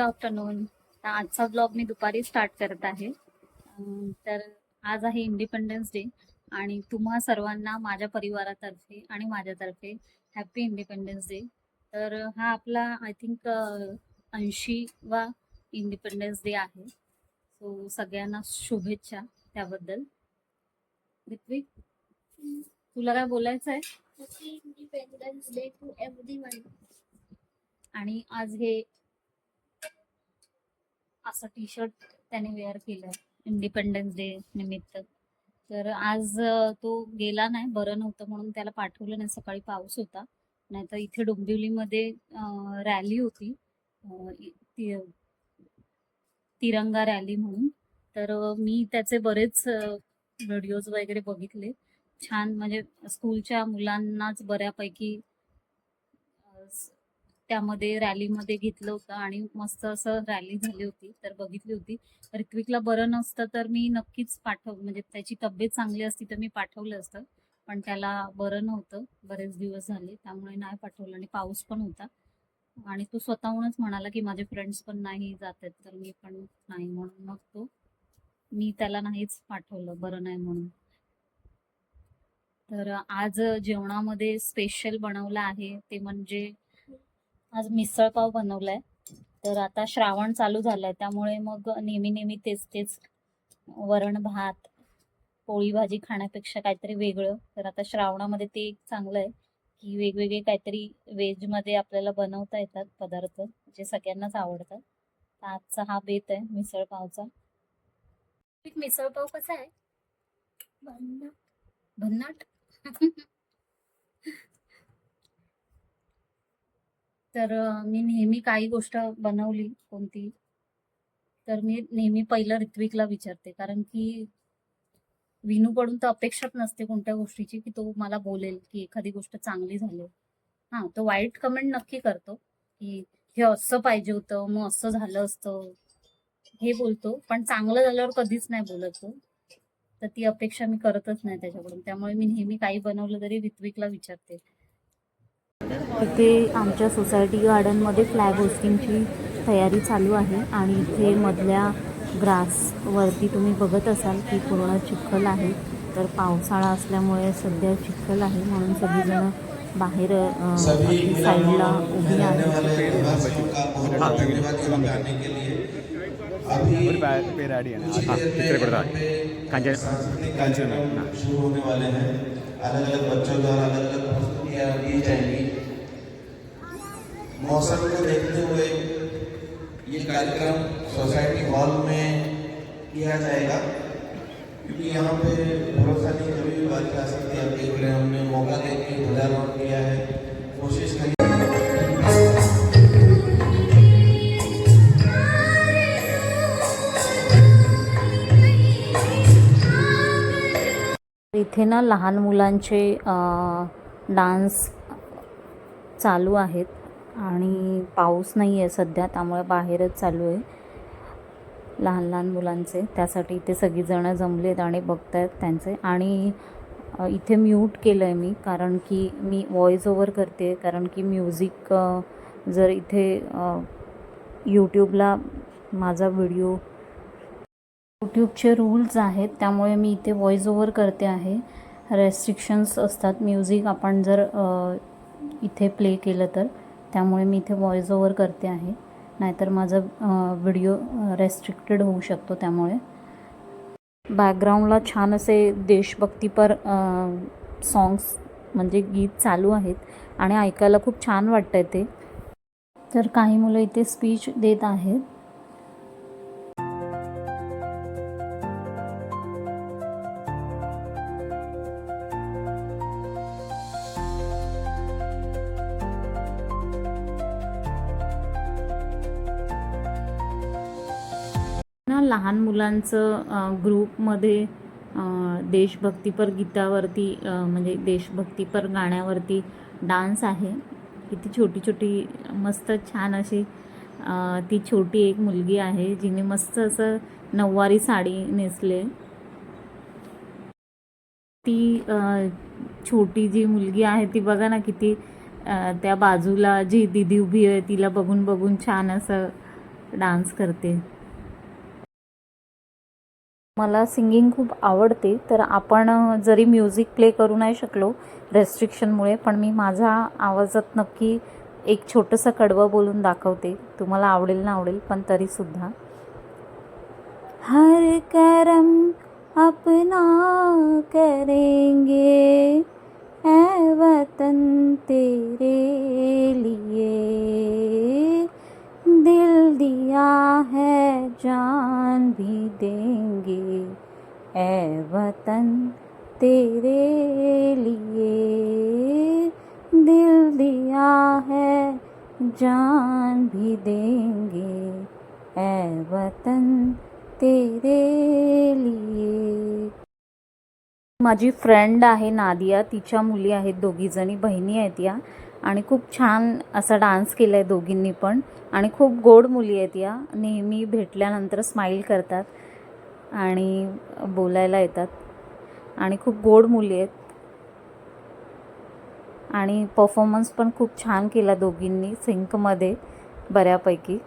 Good afternoon. तर आजचा blog मी दुपारी स्टार्ट करत आहे. तर आज आहे इंडिपेंडन्स डे आणि तुम्हा सर्वांना माझ्या परिवारातर्फे आणि माझ्यातर्फे हॅपी इंडिपेंडन्स डे. तर हा आपला आय थिंक 80वा इंडिपेंडन्स डे आहे. सो सगळ्यांना शुभेच्छा त्याबद्दल. ऋत्विक, तुला काय बोलायचं आहे? Happy independence day to everyone. आणि आज हे असं टी शर्ट त्याने वेअर केलं इंडिपेंडन्स डे निमित्त. तर आज तो गेला नाही, बरं नव्हतं म्हणून त्याला पाठवलं नाही. सकाळी पाऊस होता, नाहीतर इथे डोंबिवलीमध्ये रॅली होती, तिरंगा रॅली म्हणून. तर मी त्याचे बरेच व्हिडिओज वगैरे बघितले. छान, म्हणजे स्कूलच्या मुलांनाच बऱ्यापैकी त्यामध्ये रॅलीमध्ये घेतलं होतं आणि मस्त असं रॅली झाली होती. तर बघितली होती. ऋत्विकला बरं नसतं तर मी नक्कीच म्हणजे त्याची तब्येत चांगली असती तर मी पाठवलं असतं, पण त्याला बरं नव्हतं, बरेच दिवस झाले, त्यामुळे नाही पाठवलं. आणि पाऊस पण होता आणि तो स्वतःहूनच म्हणाला की माझे फ्रेंड्स पण नाही जात आहेत तर मी पण नाही, म्हणून मग मी त्याला नाहीच पाठवलं, बरं नाही म्हणून. तर आज जेवणामध्ये स्पेशल बनवलं आहे ते म्हणजे आज मिसळ पाव बनवलाय. तर आता श्रावण चालू झालाय त्यामुळे मग नेहमी नेहमी तेच तेच वरण भात पोळी भाजी खाण्यापेक्षा काहीतरी वेगळं. तर आता श्रावणामध्ये ते एक चांगलं आहे की वेगवेगळे काहीतरी व्हेजमध्ये आपल्याला बनवता येतात पदार्थ जे सगळ्यांनाच आवडतात. तर आजचा हा बेत आहे मिसळ पावचा. मिसळ पाव कसा आहे? भन्नाट. तर मी नेहमी काही गोष्ट बनवली कोणती तर मी नेहमी पहिलं ऋत्विकला विचारते, कारण की विनूकडून तर अपेक्षाच नसते कोणत्या गोष्टीची की तो मला बोलेल की एखादी गोष्ट चांगली झाली. हा, तो वाईट कमेंट नक्की करतो की हे असं पाहिजे होतं, मग असं झालं असतं, हे बोलतो, पण चांगलं झाल्यावर कधीच नाही बोलत तो. तर ती अपेक्षा मी करतच नाही त्याच्याकडून. त्यामुळे मी नेहमी काही बनवलं तरी ऋत्विकला विचारते. इथे आमच्या सोसायटी गार्डनमध्ये फ्लॅग होस्टिंगची तयारी चालू आहे आणि इथे मधल्या ग्रासवरती तुम्ही बघत असाल की पूर्ण चिखल आहे. तर पावसाळा असल्यामुळे सध्या चिखल आहे म्हणून सगळीजण बाहेर साईडला उभी आहेत. शुरू होने वाले हैं। अलग अलग बच्चों द्वारा अलग अलग प्रस्तुतियाँ दी जाएंगी। मौसम को देखते हुए ये कार्यक्रम सोसाइटी हॉल में किया जाएगा, क्योंकि यहाँ पे भरोसा नहीं, कभी भी बारिश आ सकती है। आप देख रहे हैं, हमने मौका देके ध्वजारोहण किया है, कोशिश करी। इथे ना लहान मुलांचे डान्स चालू आहेत आणि पाऊस नाही आहे सध्या, त्यामुळे बाहेरच चालू आहे लहान लहान मुलांचे. त्यासाठी इथे सगळीजणं जमलेत आणि बघतायत त्यांचे. आणि इथे म्यूट केलं आहे मी, कारण की मी व्हॉइस ओव्हर करते, कारण की म्युझिक जर इथे यूट्यूबला माझा व्हिडिओ यूट्यूबचे रूल्स आहेत, त्यामुळे मी इथे व्हॉइस ओव्हर करते आहे. रेस्ट्रिक्शन्स असतात म्युझिक आपण जर इथे प्ले केलं तर, त्यामुळे मी इथे व्हॉइस ओव्हर करते आहे, नाहीतर माझा व्हिडिओ रेस्ट्रिक्टेड होऊ शकतो. त्यामुळे बॅकग्राऊंडला छान असे देशभक्तीपर सॉंग्स म्हणजे गीत चालू आहेत आणि ऐकायला खूप छान वाटतंय ते. तर काही मुलं इथे स्पीच देत आहेत. लहान मुलांचं ग्रुपमध्ये देशभक्तीपर गीतावरती म्हणजे देशभक्तीपर गाण्यावरती डान्स आहे. किती छोटी छोटी मस्त छान अशी ती छोटी एक मुलगी आहे जिने मस्त असं नऊवारी साडी नेसले. ती छोटी जी मुलगी आहे ती बघा ना किती त्या बाजूला जी दीदी उभी आहे तिला बघून बघून छान असं डान्स करते. मला सिंगिंग खूप आवडते, तर आपण जरी म्युझिक प्ले करू नाही शकलो रेस्ट्रिक्शनमुळे, पण मी माझ्या आवाजात नक्की एक छोटंसं कडवं बोलून दाखवते. तुम्हाला आवडेल ना आवडेल, पण तरीसुद्धा. हर करम अपना करेंगे ऐ वतन तेरे लिए, दिल दिया है जान भी देंगे ऐ वतन तेरे लिए, दिल दिया है जान भी देंगे ऐ वतन तेरे लिए. माझी फ्रेंड आहे नादिया, तिच्या मुली आहेत दोघीजणी, बहिणी आहेत या, आणि खूप छान असा डान्स केला आहे दोघींनी पण, आणि खूप गोड मुली आहेत या. नेहमी भेटल्यानंतर स्माईल करतात आणि बोलायला येतात, आणि खूप गोड मुली आहेत, आणि परफॉर्मन्स पण खूप छान केला दोघींनी सिंकमध्ये बऱ्यापैकी.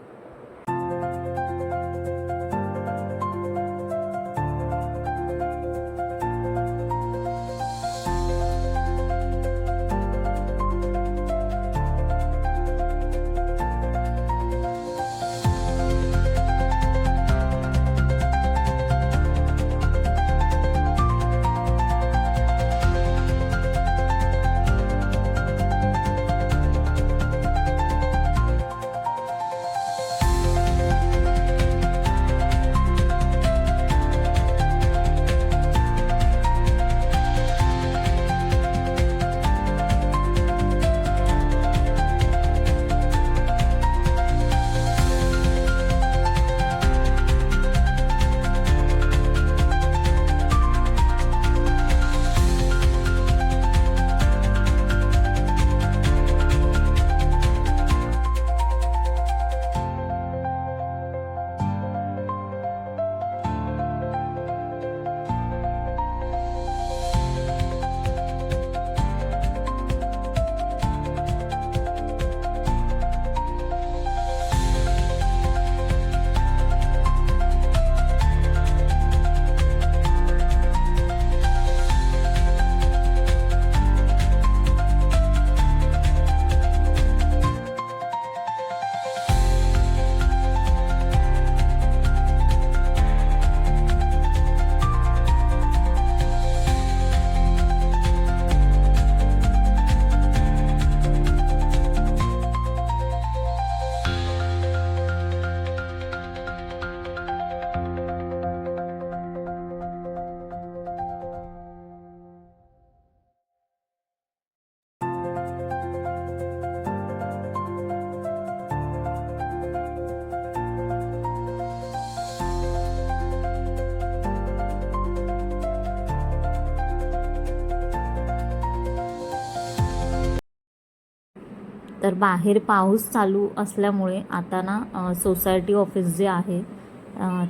तर बाहेर पाऊस चालू असल्यामुळे आता ना सोसायटी ऑफिस जे आहे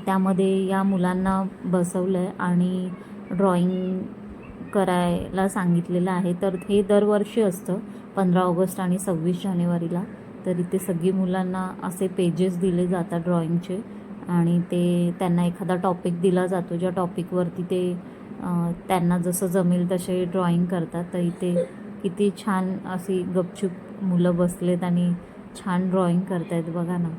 त्यामध्ये या मुलांना बसवलं आहे आणि ड्रॉइंग करायला सांगितलेलं आहे. तर हे दरवर्षी असतं 15 ऑगस्ट आणि 26 जानेवारीला. तर इथे सगळी मुलांना असे पेजेस दिले जातात ड्रॉइंगचे, आणि ते त्यांना एखादा टॉपिक दिला जातो, ज्या टॉपिकवरती ते त्यांना जसं जमेल तसे ड्रॉइंग करतात. तर इथे किती छान अशी गपचूप मुलं बसलेत आणि छान ड्रॉइंग करतायत बघा ना.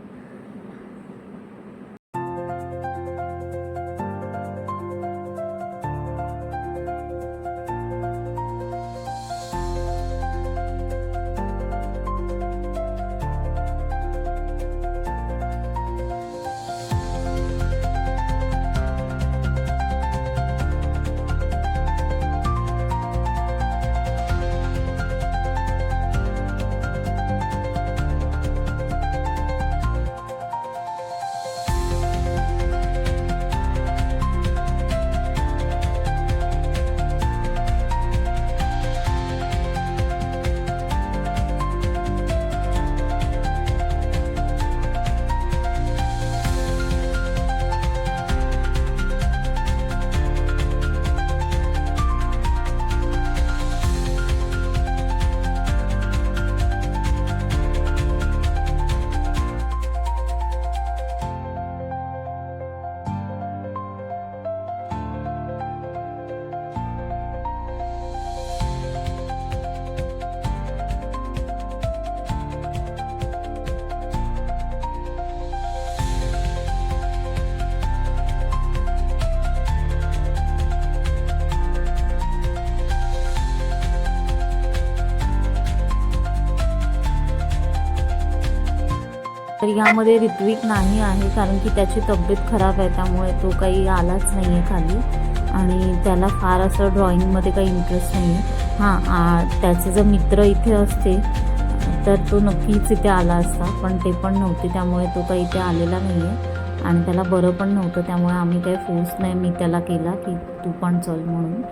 तर यामध्ये ऋत्विक नाही आहे कारण की त्याची तब्येत खराब आहे, त्यामुळे तो काही आलाच नाही आहे खाली आणि त्याला फार असं ड्रॉइंगमध्ये काही इंटरेस्ट नाही आहे. हां, त्याचे जर मित्र इथे असते तर तो नक्कीच इथे आला असता, पण ते पण नव्हते, त्यामुळे तो काही इथे आलेला नाही आहे आणि त्याला बरं पण नव्हतं, त्यामुळे आम्ही काही फोर्स नाही मी त्याला केला की तू पण चल म्हणून.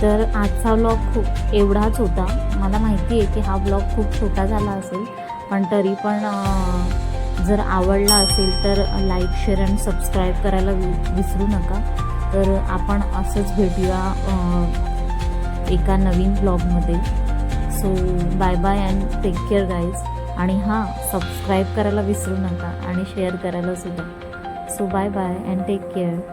तर आजचा व्लॉग खूप एवढाच होता. मला माहिती आहे की हा व्लॉग खूप छोटा झाला असेल, पण तरी पण जर आवडला असेल तर लाईक, शेअर आणि सबस्क्राईब करायला विसरू नका. तर आपण असंच भेटूया एका नवीन व्लॉगमध्ये. So bye bye and take care guys. आणि हां, सबस्क्राईब करायला विसरू नका आणि शेअर करायला सुद्धा. So bye bye and take care.